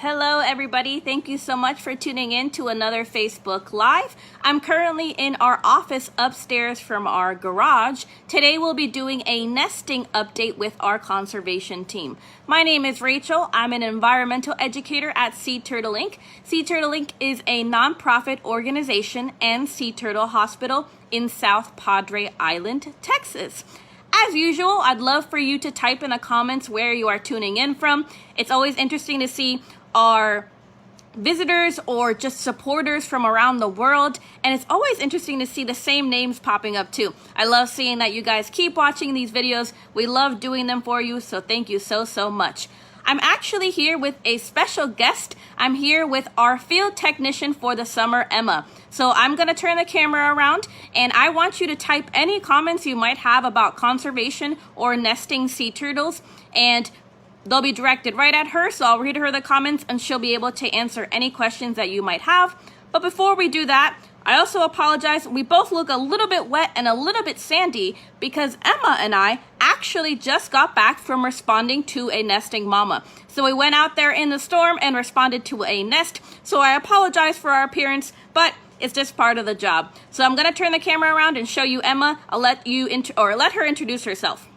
Hello everybody, thank you so much for tuning in to another Facebook Live. I'm currently in our office upstairs from our garage. Today we'll be doing a nesting update with our conservation team. My name is Rachel. I'm an environmental educator at Sea Turtle Inc. Sea Turtle Inc. is a nonprofit organization and sea turtle hospital in South Padre Island, Texas. As usual, I'd love for you to type in the comments where you are tuning in from. It's always interesting to see our visitors or just supporters from around the world, and it's always interesting to see the same names popping up too. I love seeing that you guys keep watching these videos. We love doing them for you, so thank you so much. I'm actually here with a special guest. I'm here with our field technician for the summer, Emma. So I'm going to turn the camera around, and I want you to type any comments you might have about conservation or nesting sea turtles, and they'll be directed right at her, so I'll read her the comments and she'll be able to answer any questions that you might have. But before we do that, I also apologize. We both look a little bit wet and a little bit sandy because Emma and I actually just got back from responding to a nesting mama. So we went out there in the storm and responded to a nest. So I apologize for our appearance, but it's just part of the job. So I'm going to turn the camera around and show you Emma. I'll let her introduce herself.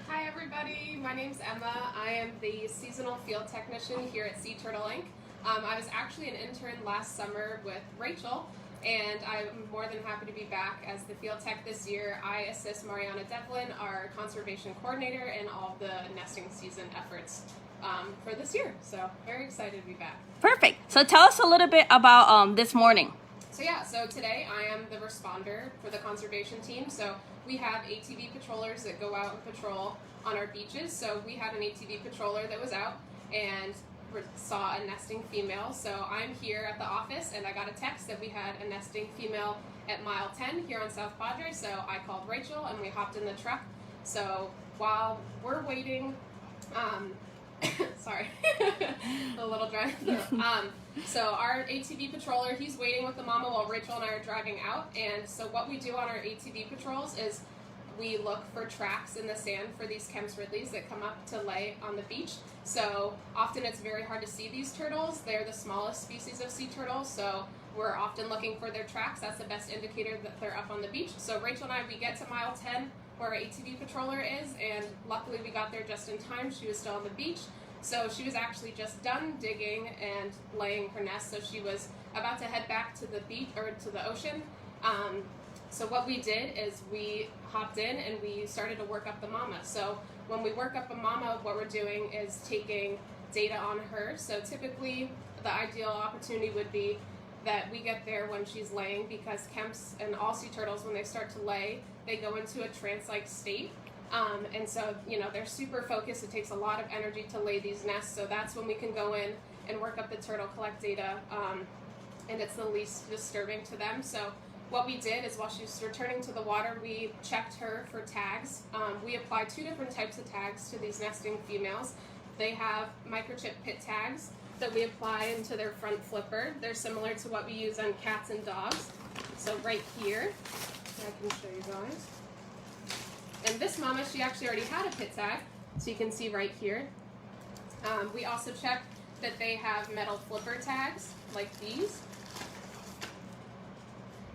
Hi everybody, my name's Emma. I am the seasonal field technician here at Sea Turtle Inc. I was actually an intern last summer with Rachel, and I'm more than happy to be back as the field tech this year. I assist Mariana Devlin, our conservation coordinator, in all the nesting season efforts for this year. So very excited to be back. Perfect. So tell us a little bit about this morning. So today I am the responder for the conservation team. So we have ATV patrollers that go out and patrol on our beaches. So we had an ATV patroller that was out and saw a nesting female. So I'm here at the office and I got a text that we had a nesting female at mile 10 here on South Padre. So I called Rachel and we hopped in the truck. So while we're waiting, sorry, a little dry. So our ATV patroller, he's waiting with the mama while Rachel and I are driving out. And so what we do on our ATV patrols is we look for tracks in the sand for these Kemp's Ridleys that come up to lay on the beach. So often it's very hard to see these turtles. They're the smallest species of sea turtles, so we're often looking for their tracks. That's the best indicator that they're up on the beach. So Rachel and I, we get to mile 10 where our ATV patroller is, and luckily we got there just in time. She was still on the beach. So she was actually just done digging and laying her nest, so she was about to head back to the beach or to the ocean. So what we did is we hopped in and we started to work up the mama. So when we work up a mama, what we're doing is taking data on her. So typically the ideal opportunity would be that we get there when she's laying, because Kemp's and all sea turtles, when they start to lay, they go into a trance-like state. And so, they're super focused. It takes a lot of energy to lay these nests. So that's when we can go in and work up the turtle, collect data, and it's the least disturbing to them. So what we did is while she was returning to the water, we checked her for tags. We applied 2 different types of tags to these nesting females. They have Microchip Pit Tags that we apply into their front flipper. They're similar to what we use on cats and dogs. So right here, I can show you guys. And this mama, she actually already had a pit tag, so you can see right here. We also checked that they have metal flipper tags, like these.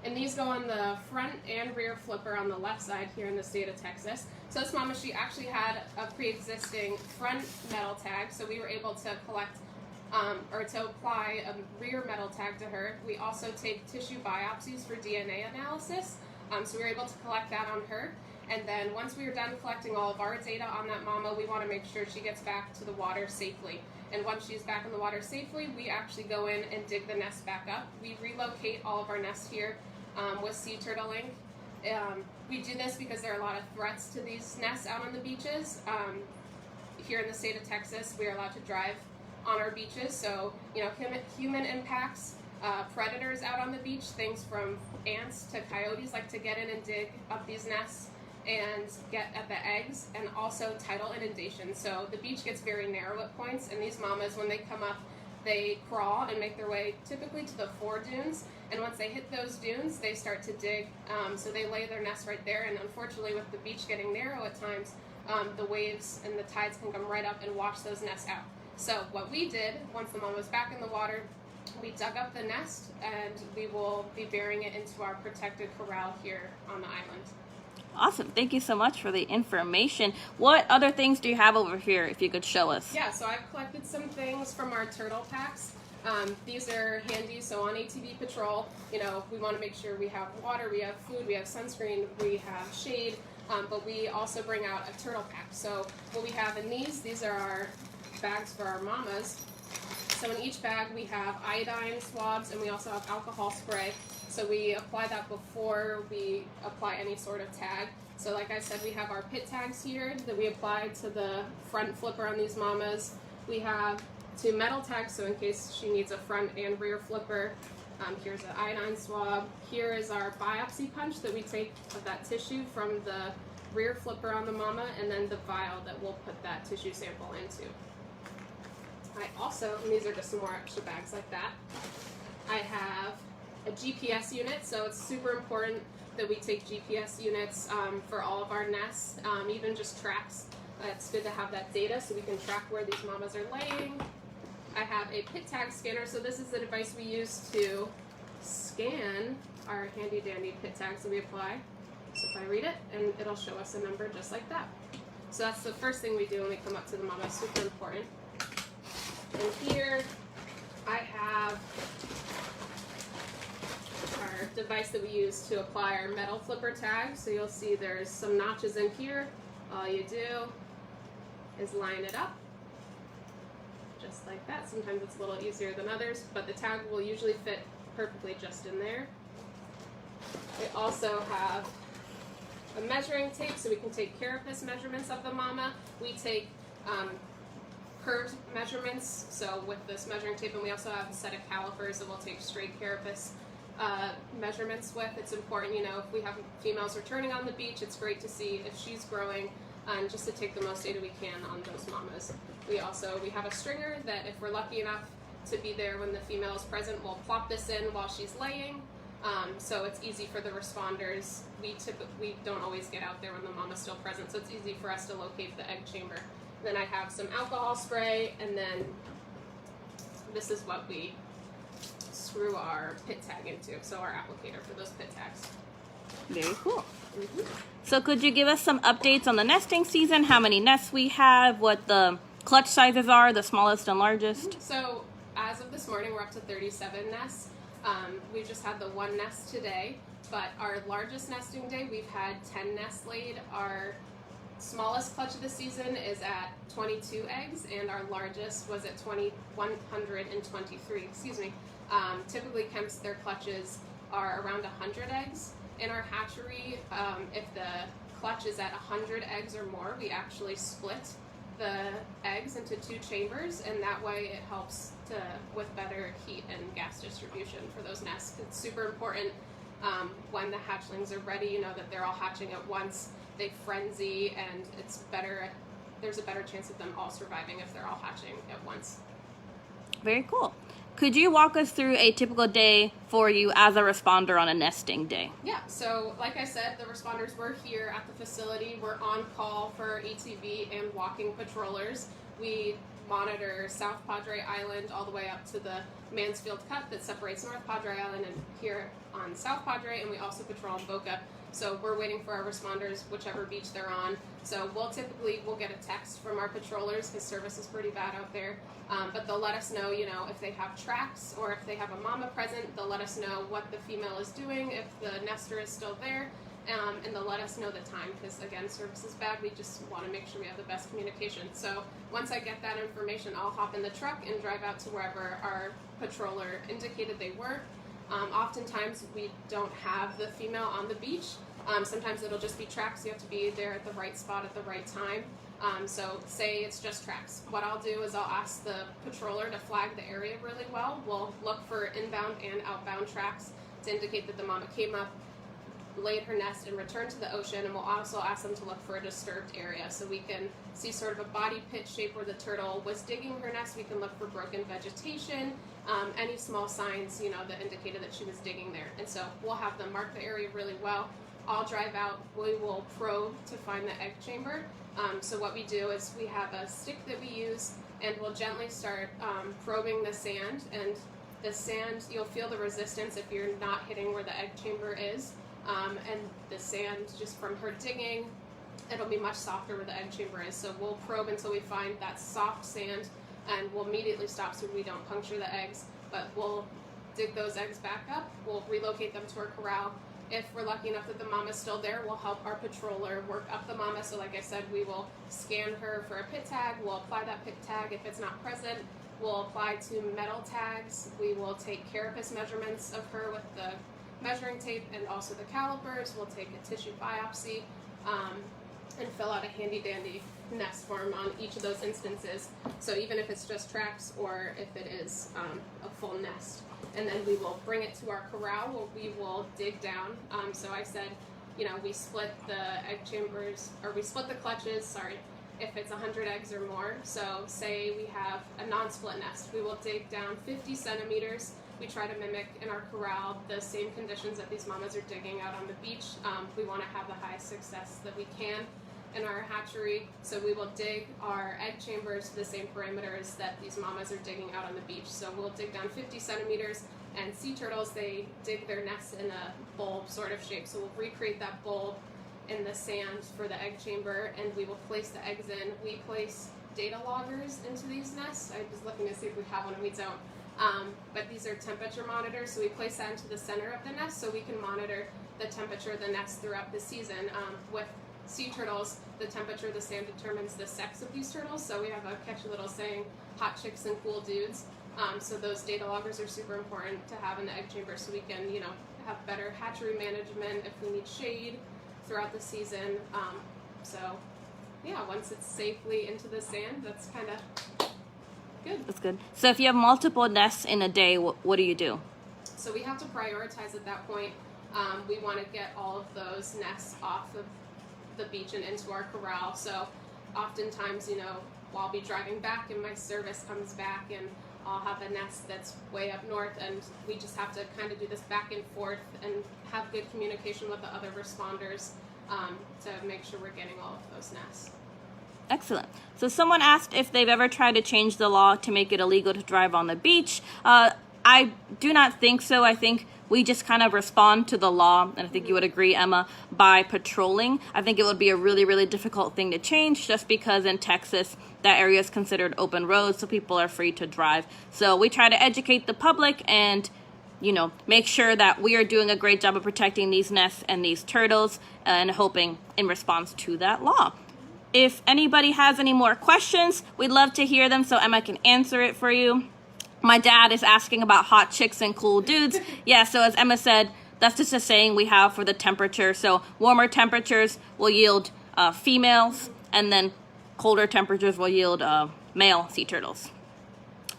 And these go on the front and rear flipper on the left side here in the state of Texas. So this mama, she actually had a pre-existing front metal tag, so we were able to collect or to apply a rear metal tag to her. We also take tissue biopsies for DNA analysis, so we were able to collect that on her. And then once we were done collecting all of our data on that mama, we want to make sure she gets back to the water safely. And once she's back in the water safely, we actually go in and dig the nest back up. We relocate all of our nests here with Sea Turtle Inc. We do this because there are a lot of threats to these nests out on the beaches. Here in the state of Texas, we are allowed to drive on our beaches, so human impacts, predators out on the beach, things from ants to coyotes like to get in and dig up these nests and get at the eggs, and also tidal inundation. So the beach gets very narrow at points, and these mamas, when they come up, they crawl and make their way typically to the fore dunes, and once they hit those dunes, they start to dig. So they lay their nest right there, and unfortunately with the beach getting narrow at times, the waves and the tides can come right up and wash those nests out. So what we did, once the mama was back in the water, we dug up the nest and we will be burying it into our protected corral here on the island. Awesome. Thank you so much for the information. What other things do you have over here, if you could show us? Yeah, so I've collected some things from our turtle packs. These are handy, so on ATV patrol, you know, we want to make sure we have water, we have food, we have sunscreen, we have shade, but we also bring out a turtle pack. So what we have in these are our bags for our mamas. So in each bag we have iodine swabs and we also have alcohol spray. So we apply that before we apply any sort of tag. So like I said, we have our pit tags here that we apply to the front flipper on these mamas. We have 2 metal tags, so in case she needs a front and rear flipper. Here's an iodine swab. Here is our biopsy punch that we take of that tissue from the rear flipper on the mama, and then the vial that we'll put that tissue sample into. I also, and these are just some more extra bags like that, I have a GPS unit, so it's super important that we take GPS units for all of our nests, even just tracks. It's good to have that data so we can track where these mamas are laying. I have a pit tag scanner, so this is the device we use to scan our handy dandy pit tags that we apply. So if I read it, and it'll show us a number just like that. So that's the first thing we do when we come up to the mama, super important. And here I have our device that we use to apply our metal flipper tag. So you'll see there's some notches in here. All you do is line it up, just like that. Sometimes it's a little easier than others, but the tag will usually fit perfectly just in there. We also have a measuring tape so we can take carapace measurements of the mama. We take curved measurements, so with this measuring tape, and we also have a set of calipers that we'll take straight carapace measurements with. It's important, you know, if we have females returning on the beach, it's great to see if she's growing, and just to take the most data we can on those mamas. We have a stringer that if we're lucky enough to be there when the female is present, we'll plop this in while she's laying, so it's easy for the responders. We don't always get out there when the mama's still present, so it's easy for us to locate the egg chamber. Then I have some alcohol spray, and then this is what we screw our pit tag into, so our applicator for those pit tags. Very cool. Mm-hmm. So could you give us some updates on the nesting season, how many nests we have, what the clutch sizes are, the smallest and largest? So as of this morning, we're up to 37 nests. We've just had the 1 nest today, but our largest nesting day, we've had 10 nests laid. Our smallest clutch of the season is at 22 eggs, and our largest was at 123. Typically, Kemp's, their clutches are around 100 eggs. In our hatchery, if the clutch is at 100 eggs or more, we actually split the eggs into 2 chambers, and that way it helps with better heat and gas distribution for those nests. It's super important when the hatchlings are ready, you know, that they're all hatching at once. They frenzy, and it's better. There's a better chance of them all surviving if they're all hatching at once. Very cool. Could you walk us through a typical day for you as a responder on a nesting day? Yeah, so like I said, the responders were here at the facility. We're on call for ATV and walking patrollers. We monitor South Padre Island all the way up to the Mansfield Cut that separates North Padre Island and here on South Padre, and we also patrol on Boca. So we're waiting for our responders, whichever beach they're on. So we'll get a text from our patrollers because service is pretty bad out there. But they'll let us know, you know, if they have tracks or if they have a mama present. They'll let us know what the female is doing, if the nester is still there, and they'll let us know the time because, again, service is bad. We just want to make sure we have the best communication. So once I get that information, I'll hop in the truck and drive out to wherever our patroller indicated they were. Oftentimes we don't have the female on the beach. Sometimes it'll just be tracks. You have to be there at the right spot at the right time. So say it's just tracks. What I'll do is I'll ask the patroller to flag the area really well. We'll look for inbound and outbound tracks to indicate that the mama came up, laid her nest, and returned to the ocean. And we'll also ask them to look for a disturbed area so we can see sort of a body pit shape where the turtle was digging her nest. We can look for broken vegetation, any small signs, you know, that indicated that she was digging there. And so we'll have them mark the area really well. I'll drive out. We will probe to find the egg chamber. So what we do is we have a stick that we use, and we'll gently start probing the sand. And the sand, you'll feel the resistance if you're not hitting where the egg chamber is. And the sand, just from her digging, it'll be much softer where the egg chamber is. So we'll probe until we find that soft sand, and we'll immediately stop so we don't puncture the eggs. But we'll dig those eggs back up. We'll relocate them to our corral. If we're lucky enough that the mama's still there, we'll help our patroller work up the mama. So like I said, we will scan her for a pit tag. We'll apply that pit tag. If it's not present, we'll apply 2 metal tags. We will take carapace measurements of her with the measuring tape and also the calipers. We'll take a tissue biopsy and fill out a handy dandy nest form on each of those instances. So even if it's just tracks or if it is a full nest. And then we will bring it to our corral where we will dig down. So I said, you know, we split the egg chambers, or we split the clutches, sorry, if it's 100 eggs or more. So say we have a non-split nest, we will dig down 50 centimeters. We try to mimic in our corral the same conditions that these mamas are digging out on the beach. We want to have the highest success that we can in our hatchery, so we will dig our egg chambers to the same parameters that these mamas are digging out on the beach. So we'll dig down 50 centimeters, and sea turtles, they dig their nests in a bulb sort of shape. So we'll recreate that bulb in the sand for the egg chamber, and we will place the eggs in. We place data loggers into these nests. I was looking to see if we have one, and we don't. But these are temperature monitors, so we place that into the center of the nest so we can monitor the temperature of the nest throughout the season. With sea turtles, the temperature of the sand determines the sex of these turtles, so we have a catchy little saying, hot chicks and cool dudes. So those data loggers are super important to have in the egg chamber so we can, you know, have better hatchery management if we need shade throughout the season. So yeah, once it's safely into the sand, that's kind of good. That's good. So if you have multiple nests in a day, what do you do? So we have to prioritize at that point. We want to get all of those nests off of the beach and into our corral. So oftentimes, you know, I'll be driving back and my service comes back and I'll have a nest that's way up north, and we just have to kind of do this back and forth and have good communication with the other responders to make sure we're getting all of those nests. Excellent. So someone asked if they've ever tried to change the law to make it illegal to drive on the beach. I do not think so. I think we just kind of respond to the law, and I think you would agree, Emma, by patrolling. I think it would be a really, really difficult thing to change just because in Texas, that area is considered open road, so people are free to drive. So we try to educate the public and, you know, make sure that we are doing a great job of protecting these nests and these turtles and hoping in response to that law. If anybody has any more questions, we'd love to hear them so Emma can answer it for you. My dad is asking about hot chicks and cool dudes. Yeah, so as Emma said, that's just a saying we have for the temperature. So warmer temperatures will yield females, and then colder temperatures will yield male sea turtles.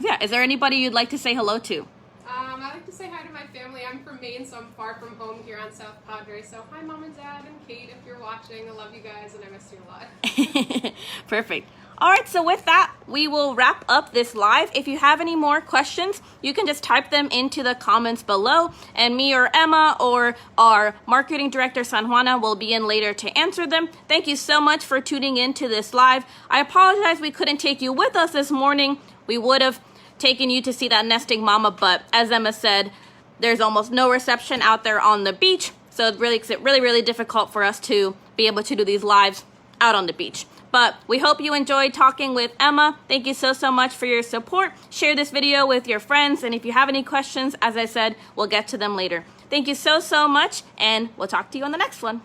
Yeah, is there anybody you'd like to say hello to? I like to say hi to my family. I'm from Maine, so I'm far from home here on South Padre. So hi, Mom and Dad and Kate, if you're watching. I love you guys, and I miss you a lot. Perfect. All right, so with that, we will wrap up this live. If you have any more questions, you can just type them into the comments below, and me or Emma or our marketing director, San Juana, will be in later to answer them. Thank you so much for tuning in to this live. I apologize we couldn't take you with us this morning. We would have taken you to see that nesting mama, but as Emma said, there's almost no reception out there on the beach, so it really makes it really difficult for us to be able to do these lives out on the beach. But we hope you enjoyed talking with Emma. Thank you so much for your support. Share this video with your friends, and if you have any questions, as I said, we'll get to them later. Thank you so much, and we'll talk to you on the next one.